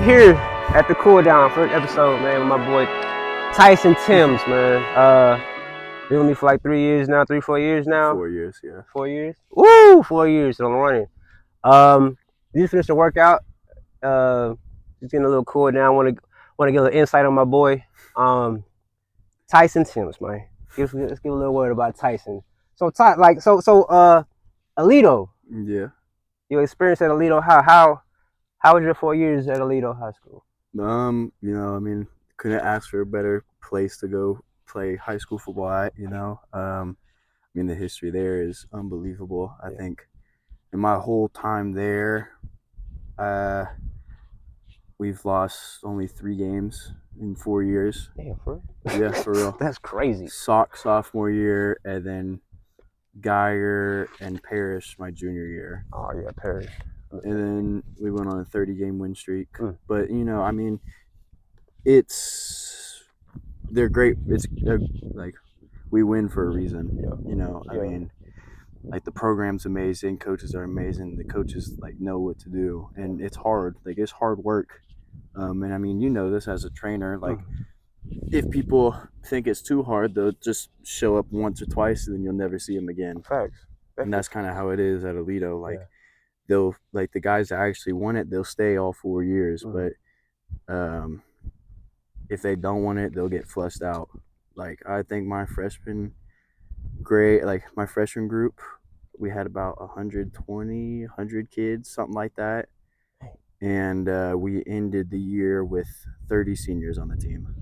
here at the Cool Down first episode, man, with my boy Tyson Timms, man. Been with me for like 3 years now, 4 years now. 4 years, yeah. 4 years? Woo! 4 years on running. Just finished the workout. Just getting a little cool down. Want to get a little insight on my boy, Tyson Timms, man. Let's give a little word about Tyson. So Alito. Yeah. Your experience at Alito. How was your 4 years at Alito High School? Couldn't ask for a better place to go play high school football at, the history there is unbelievable. I think in my whole time there, we've lost only 3 games in 4 years. Damn, for real? Yeah, for real. That's crazy. Sophomore year, and then Geyer and Parrish my junior year. Oh, yeah, Parrish. And then we went on a 30-game win streak. But, they're great. It's like we win for a reason. The program's amazing. Coaches are amazing. The coaches know what to do, and it's hard. It's hard work. This as a trainer. If people think it's too hard, they'll just show up once or twice, and then you'll never see them again. Facts. And that's kind of how it is at Alito. They'll the guys that actually want it, they'll stay all 4 years. But if they don't want it, they'll get flushed out. I think my freshman group, we had about 100 kids, something like that. And we ended the year with 30 seniors on the team.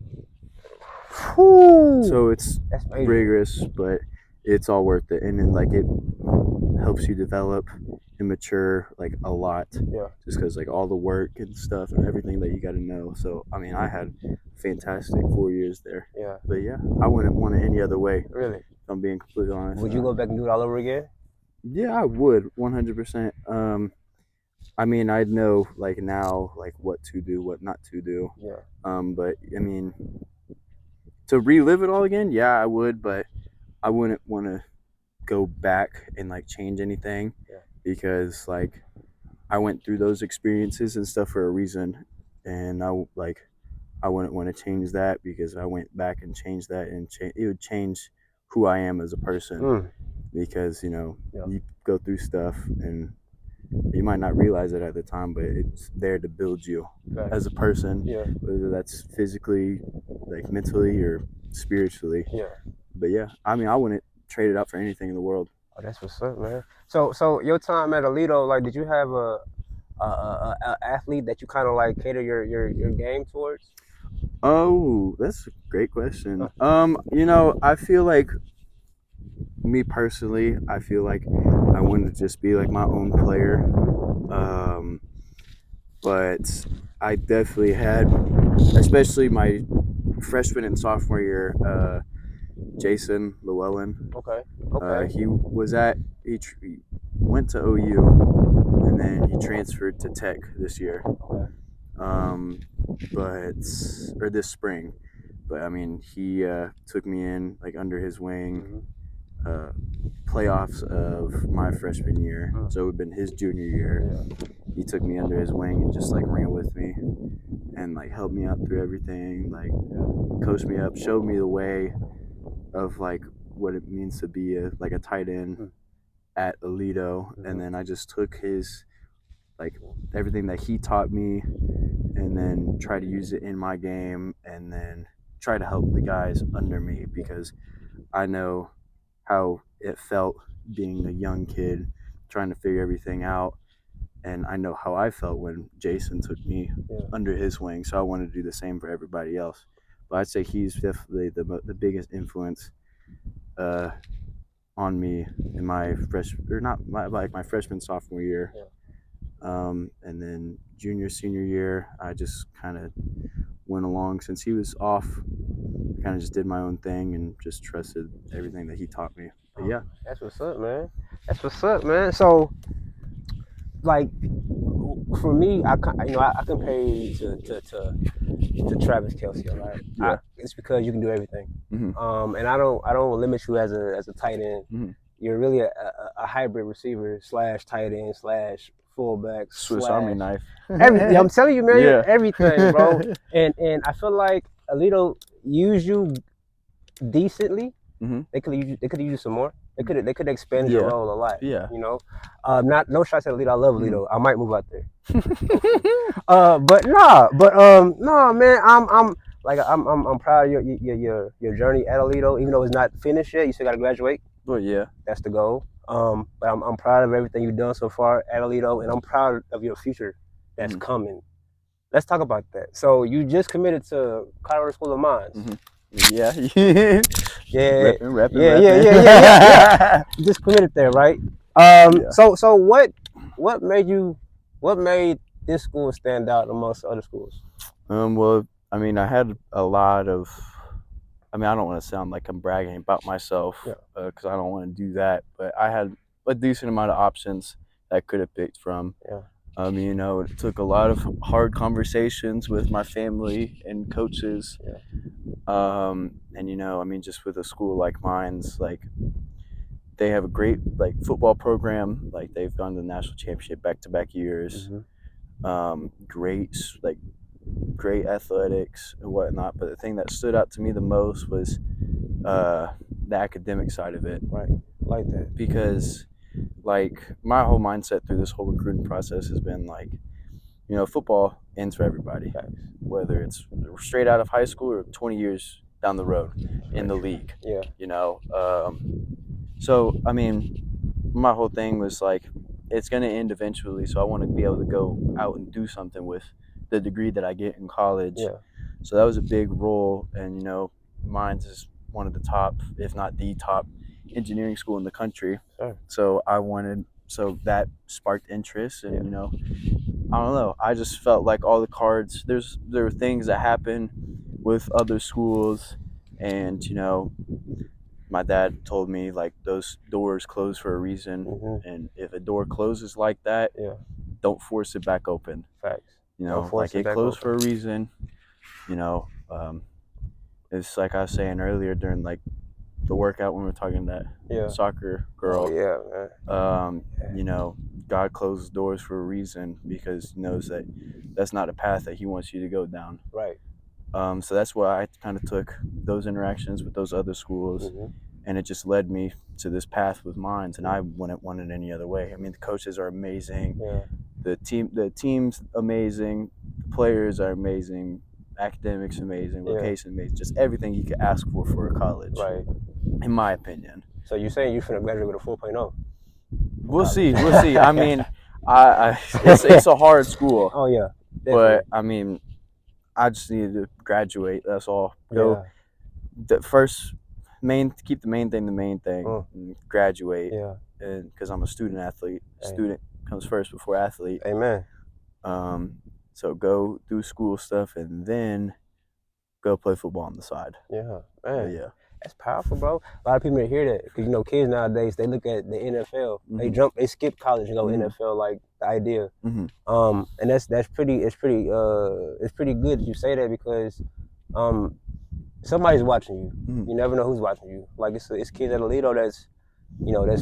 Whew. So it's rigorous, but it's all worth it. And then it helps you develop and mature a lot. Yeah. Just because all the work and stuff and everything that you got to know. So I had fantastic 4 years there. Yeah. But yeah, I wouldn't want it any other way. Really? If I'm being completely honest. Would you go back and do it all over again? Yeah, I would, 100%. I'd know now what to do, what not to do. Yeah. But to relive it all again, yeah, I would, but I wouldn't want to go back and change anything. Yeah. Because I went through those experiences and stuff for a reason, and I wouldn't want to change that because I went back and changed that, and it would change who I am as a person. Because you go through stuff and you might not realize it at the time, but it's there to build you as a person. Yeah. Whether that's physically, mentally, or spiritually. Yeah. But yeah, I wouldn't trade it out for anything in the world. Oh, that's what's up, man. So your time at Alito, did you have a athlete that you kind of cater your game towards? Oh, that's a great question. I feel me personally, I feel I wanted to just be my own player. But I definitely had, especially my freshman and sophomore year, Jason Llewellyn. Okay. He went to OU, and then he transferred to Tech this year. Or this spring. But he took me in under his wing. Playoffs of my freshman year, so it would have been his junior year. He took me under his wing and just ran with me and helped me out through everything, coached me up, showed me the way of what it means to be a tight end at Alito. And then I just took his everything that he taught me and then try to use it in my game, and then try to help the guys under me, because I know how it felt being a young kid trying to figure everything out, and I know how I felt when Jason took me under his wing, so I want to do the same for everybody else. But I'd say he's definitely the biggest influence on me in my freshman sophomore year. And then junior senior year, I just kind of went along. Since he was off, I kind of just did my own thing and just trusted everything that he taught me. But yeah, that's what's up, man. So for me, I compare you to Travis Kelce, right? Yeah. It's because you can do everything. Mm-hmm. And I don't limit you as a tight end. Mm-hmm. You're really a hybrid receiver / tight end / fullback, Swiss Army slash, knife. everything. I'm telling you, man, Yeah. everything, bro. And I feel like Alito used you decently. Mhm. They could have used you some more. They could have expanded your Yeah. role a lot. Yeah. You know, not no shots at Alito. I love Alito. I might move out there. Mhm. But nah, man. I'm proud of your journey at Alito, even though it's not finished yet. You still got to graduate. But yeah. That's the goal. But I'm proud of everything you've done so far at Alito, and I'm proud of your future that's coming. Let's talk about that. So you just committed to Colorado School of Mines. Yeah. Yeah. Repping. Yeah. You just committed there, right? Yeah. So what made this school stand out amongst other schools? Well, I mean, I had a lot of. I mean, I don't want to sound like I'm bragging about myself Yeah. because I don't want to do that. But I had a decent amount of options that I could have picked from. Yeah. You know, it took a lot of hard conversations with my family and coaches. Yeah. And you know, I mean, just with a school like mine's, like they have a great like football program. Like they've gone to the national championship back-to-back years. Great, like great athletics and whatnot. But the thing that stood out to me the most was the academic side of it. Right. Like that. Because like my whole mindset through this whole recruiting process has been like, you know, football ends for everybody. Facts. Whether it's straight out of high school or 20 years down the road in the league. Yeah. You know, so I mean, my whole thing was like, it's going to end eventually, so I want to be able to go out and do something with the degree that I get in college. Yeah. So that was a big role, and you know, mine's is one of the top, if not the top, engineering school in the country. Sure. So that sparked interest, and you know, I don't know. I just felt like all the cards. There were things that happen with other schools, and you know, my dad told me like those doors close for a reason, and if a door closes like that, Yeah. don't force it back open. Facts. You know, like it closed for a reason. You know, it's like I was saying earlier during like the workout when we were talking to that soccer girl. Oh yeah, man. You know, God closes doors for a reason because He knows that that's not a path that He wants you to go down. Right. So that's why I kind of took those interactions with those other schools, and it just led me to this path with mines, and I wouldn't want it any other way. I mean, the coaches are amazing. Yeah. The team's amazing. The players are amazing. Academics amazing. Location amazing. Just everything you could ask for a college. Right. In my opinion. So you're saying you're finna graduate with a 4.0? We'll see. I mean, it's a hard school. Oh yeah. Definitely. But I mean, I just needed to graduate. That's all. Go. The first keep the main thing the main thing. And graduate. Yeah. And because I'm a student athlete, student comes first before athlete. Amen. So go do school stuff and then go play football on the side. Yeah, man. Yeah. That's powerful, bro. A lot of people didn't hear that because you know kids nowadays they look at the NFL, they skip college and go NFL like the idea. And it's pretty good that you say that because somebody's watching you. You never know who's watching you. Like it's kids at Alito that's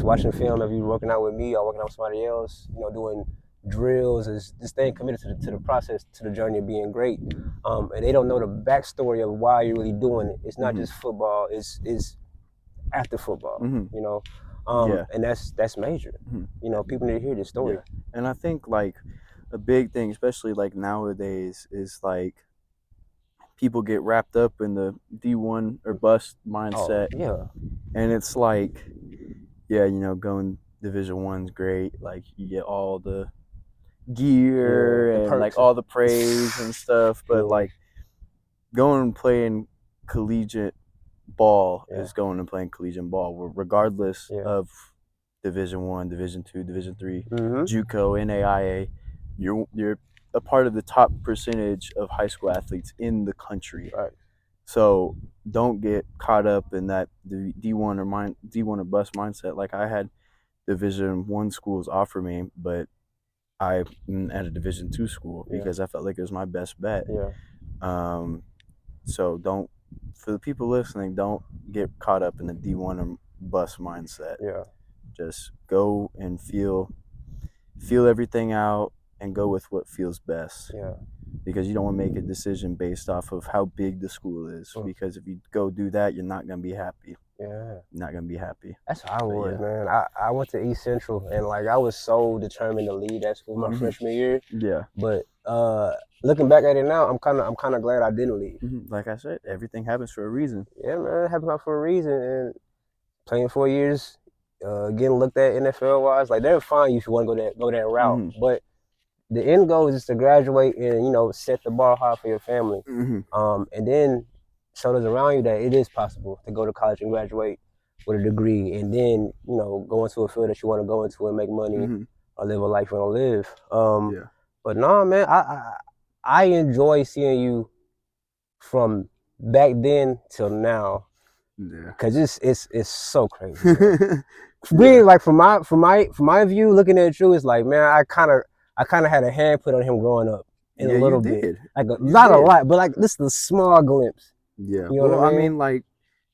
watching film. If you're working out with me or working out with somebody else, doing drills, is just staying committed to the process, to the journey of being great. And they don't know the backstory of why you're really doing it. It's not just football. It's after football. And that's major. People need to hear this story. Yeah. And I think like a big thing, especially like nowadays, is like people get wrapped up in the D1 or bust mindset. Oh, yeah. And it's like, yeah, going Division 1's great. Like you get all the gear and like all the praise and stuff, but like going and playing collegiate ball is going and playing collegiate ball, regardless of Division 1, Division 2, Division 3, JUCO, NAIA. You're a part of the top percentage of high school athletes in the country. Right. So don't get caught up in that D1 or bust mindset. Like I had Division 1 schools offer me, but I'm at a Division 2 school because I felt like it was my best bet. Yeah. So for the people listening, don't get caught up in the D1 or bust mindset. Yeah. Just go and feel feel everything out and go with what feels best. Yeah. Because you don't want to make a decision based off of how big the school is. Because if you go do that, you're not gonna be happy. Yeah. You're not gonna be happy. That's how I was, man. I went to East Central, and like I was so determined to leave that school my freshman year. Yeah. But looking back at it now, I'm kind of glad I didn't leave. Like I said, everything happens for a reason. Yeah, man, it happened for a reason. And playing 4 years, getting looked at NFL wise, like they'll find you if you want to go that route. But the end goal is just to graduate and set the bar high for your family. And then show those around you that it is possible to go to college and graduate with a degree, and then go into a field that you want to go into and make money or live a life you want to live. But no, man, I enjoy seeing you from back then till now. Yeah, cause it's so crazy. Being like from my view, looking at you, it's like, man, I kind of had a hand put on him growing up in a little bit, like not a lot, but like this is a small glimpse. Yeah, you know what I mean? Like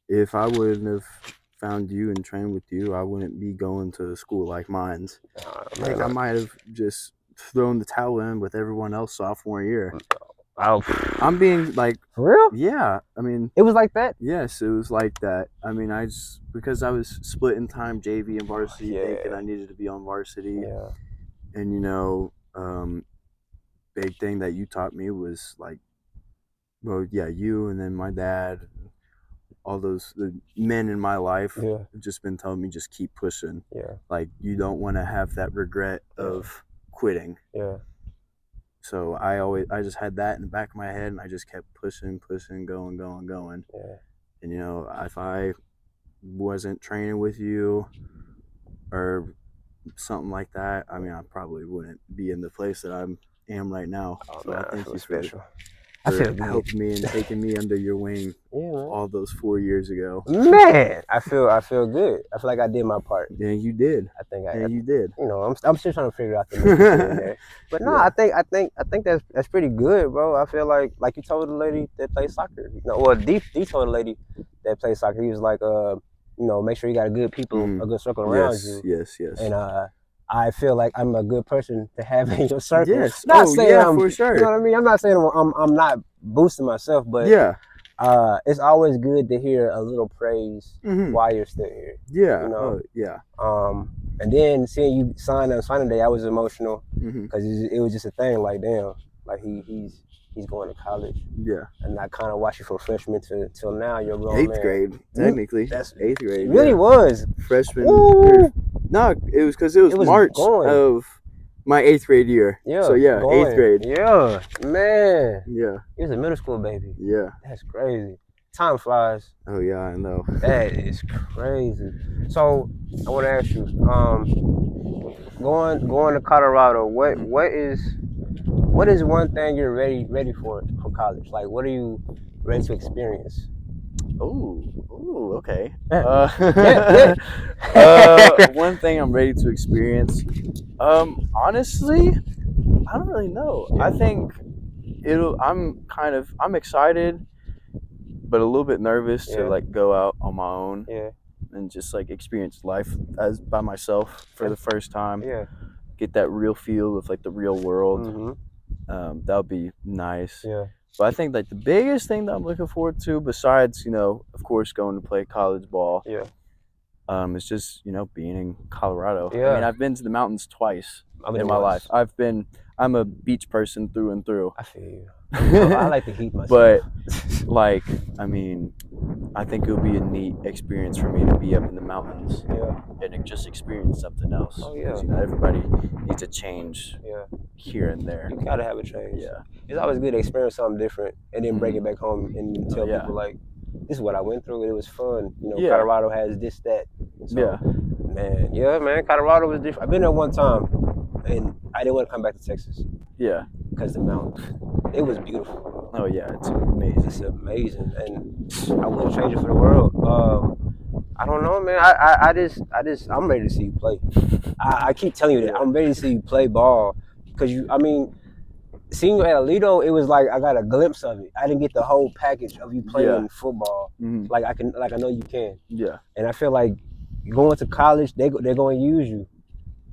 if I wouldn't have found you and trained with you, I wouldn't be going to a school like mine's. Like I might have just thrown the towel in with everyone else sophomore year. I'm being like, for real? Yeah, I mean, it was like that. Yes, it was like that. I mean, because I was split in time, JV and varsity, thinking I needed to be on varsity. Yeah. And big thing that you taught me was like, well, yeah, you and then my dad, all the men in my life have just been telling me just keep pushing. Yeah. Like you don't want to have that regret of quitting. Yeah. So I just had that in the back of my head, and I just kept pushing, going. Yeah. And if I wasn't training with you or something like that, I mean, I probably wouldn't be in the place that I am right now. So man, I thank you special. For helping me and taking me under your wing all those 4 years ago. Man, I feel good. I feel like I did my part. Yeah, you did. I think you did. I'm still trying to figure out the there. But no, I think that's pretty good, bro. I feel like you told the lady that plays soccer. D told the lady that plays soccer. He was like, make sure you got a good circle around you. Yes. And I feel like I'm a good person to have in your circle. Yes. Not saying for sure. You know what I mean? I'm not saying I'm not boosting myself, but it's always good to hear a little praise while you're still here. Yeah. And then seeing you sign on signing day, I was emotional because it was just a thing. Like, damn, like he's going to college. Yeah. And I kind of watched you from freshman till now. You're grown man. 8th grade, technically. That's 8th grade. It really was. Freshman. No, it was because it was March of my 8th grade year. Yeah. So yeah, 8th grade. Yeah, man. Yeah. He was a middle school baby. Yeah. That's crazy. Time flies. Oh yeah, I know. That is crazy. So I want to ask you, going to Colorado, what is one thing you're ready for college? Like, what are you ready to experience? Ooh, okay. One thing I'm ready to experience. Honestly, I don't really know. I think I'm excited, but a little bit nervous to like go out on my own. Yeah. And just like experience life as by myself for the first time. Yeah. Get that real feel of like the real world. That would be nice. Yeah. But I think like the biggest thing that I'm looking forward to, besides of course going to play college ball, is just being in Colorado. Yeah. I mean, I've been to the mountains twice in my life. I'm a beach person through and through. I feel you. I like to heat myself. But like, I mean, I think it would be a neat experience for me to be up in the mountains and just experience something else. Oh yeah. Because everybody needs a change here and there. You gotta have a change. Yeah. It's always good to experience something different and then bring it back home and tell people like, this is what I went through and it was fun. Colorado has this, that. So, man, Colorado was different. I've been there one time and I didn't want to come back to Texas. Yeah. Because the mountains. It was beautiful. Oh yeah, it's amazing. It's amazing, and I wouldn't change it for the world. I don't know, man. I'm ready to see you play. I keep telling you that I'm ready to see you play ball because seeing you at Alito, it was like I got a glimpse of it. I didn't get the whole package of you playing football. Like I know you can. Yeah. And I feel like going to college, they're going to use you.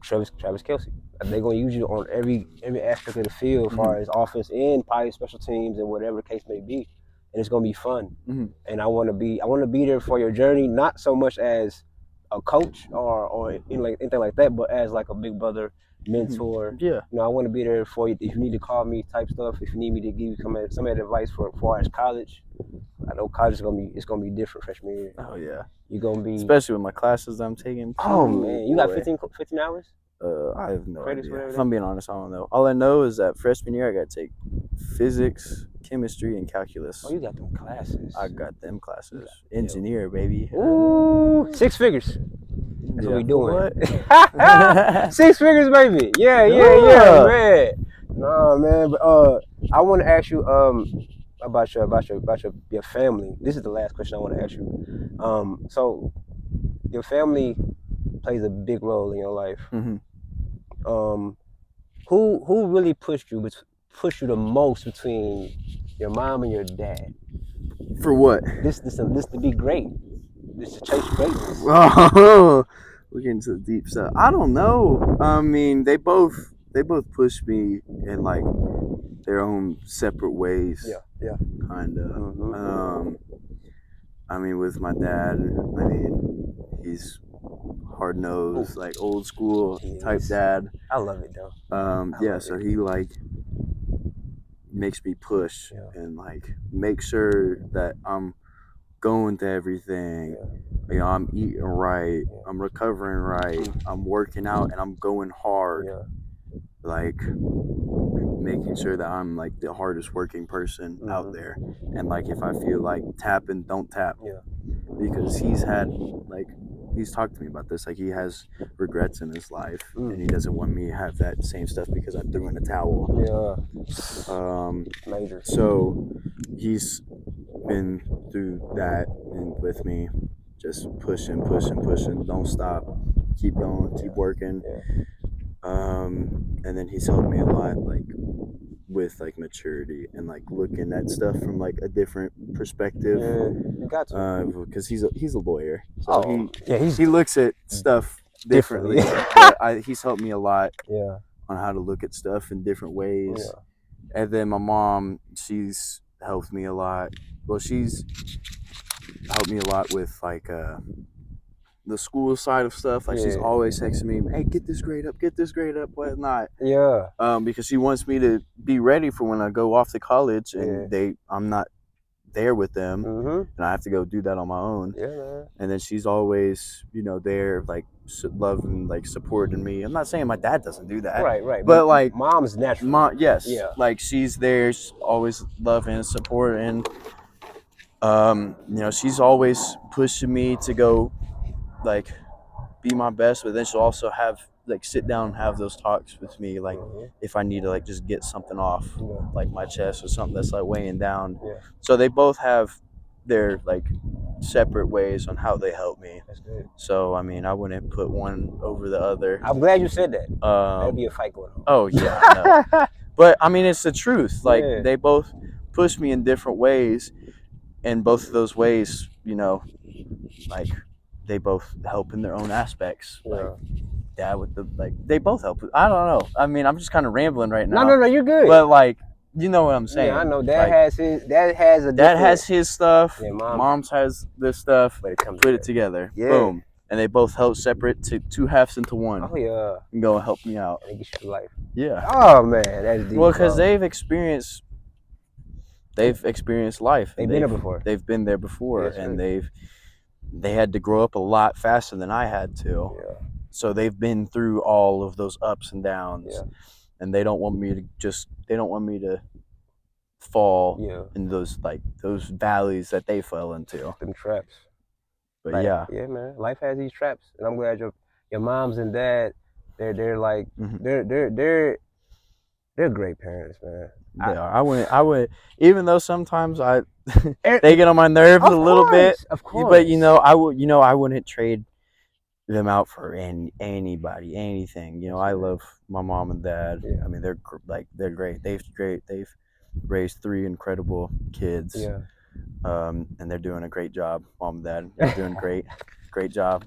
Travis Kelce. They're gonna use you on every aspect of the field, as far as offense and probably special teams and whatever the case may be, and it's gonna be fun. And I want to be there for your journey, not so much as a coach or anything like that, but as like a big brother, mentor. Yeah. I want to be there for you if you need to call me type stuff. If you need me to give you some advice for as far as college. I know college is gonna be different freshman year. Oh yeah. You're gonna be, especially with my classes that I'm taking. Oh man, you got 15 hours? I have no Credits, idea. whatever If that I'm being honest, I don't know. All I know is that freshman year I got to take physics, chemistry, and calculus. Oh, you got them classes. I got them classes. Engineer, baby. Ooh, 6 figures. That's what we doing. What? 6 figures, baby. Yeah, man. Nah, man. But I want to ask you about your family. This is the last question I want to ask you. So your family plays a big role in your life. Who really pushed you the most between your mom and your dad? For what? This to be great. This to chase greatness. Oh, we're getting to the deep stuff. I don't know. I mean, they both pushed me in like their own separate ways. Yeah. Kind of. I mean, with my dad, I mean, he's hard nosed, like old school type dad. I love it though. Yeah. So he like makes me push and like make sure that I'm going to everything. I'm eating right. I'm recovering right. I'm working out and I'm going hard. Like making sure that I'm like the hardest working person out there. And like if I feel like tapping, don't tap. Because he's talked to me about this. Like he has regrets in his life and he doesn't want me to have that same stuff because I threw in the towel. Major. So he's been through that and with me, just pushing, don't stop, keep going, keep working. And then he's helped me a lot, like with like maturity and like looking at stuff from like a different perspective. You got to. Because he's a lawyer, so he looks at stuff differently. He's helped me a lot on how to look at stuff in different ways. And then my mom, she's helped me a lot. Well, she's helped me a lot with like the school side of stuff. Like she's always texting me, "Hey, get this grade up, whatnot." Because she wants me to be ready for when I go off to college, and I'm not there with them, and I have to go do that on my own. And then she's always, there, like loving, like supporting me. I'm not saying my dad doesn't do that, right. But like mom's natural. Like she's there, she's always loving and supporting. She's always pushing me to go, like, be my best, but then she'll also have like sit down and have those talks with me, like if I need to like just get something off like my chest or something that's like weighing down. So they both have their like separate ways on how they help me. That's good. So I mean, I wouldn't put one over the other. I'm glad you said that. That'd be a fight going on. Oh yeah, I know. But I mean, it's the truth. Like they both push me in different ways, and both of those ways, like they both help in their own aspects. Like dad with the they both help. I don't know. I mean, I'm just kind of rambling right now. No, you're good. But like, you know what I'm saying? Yeah, I know. Dad has his stuff. Yeah, mom's has this stuff. But put it together. Boom. And they both help separate to two halves into one. Oh yeah. And go and help me out. And get you life. Yeah. Oh man, that's deep. Well, because they've experienced life. They've been there before. They've been there before, and they had to grow up a lot faster than I had to. So they've been through all of those ups and downs, and they don't want me to fall in those valleys that they fell into. Them traps. But yeah, man. Life has these traps, and I'm glad your moms and dad, they're like they're great parents, man. They are. I would, even though sometimes they get on my nerves a little bit. Of course. But I wouldn't trade them out for anybody, anything. I love my mom and dad. I mean, they're great. They've raised 3 incredible kids. And they're doing a great job. Mom and dad, they're doing great job.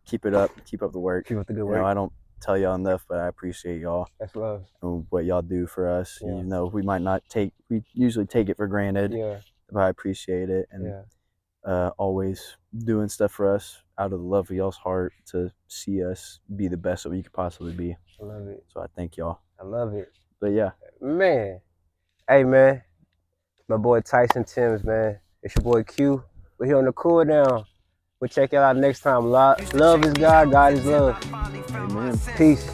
Keep it up. Keep up the work. Keep up the good work. I don't tell y'all enough, but I appreciate y'all. That's love. And what y'all do for us. Yeah. You know, we usually take it for granted. Yeah. But I appreciate it. And yeah. Always doing stuff for us out of the love of y'all's heart to see us be the best that we could possibly be. I love it. So I thank y'all. I love it. But yeah. Man. Hey, man. My boy Tyson Timms, man. It's your boy Q. We're here on the cool down. We'll check it out next time. Love is God. God is love. Amen. Peace.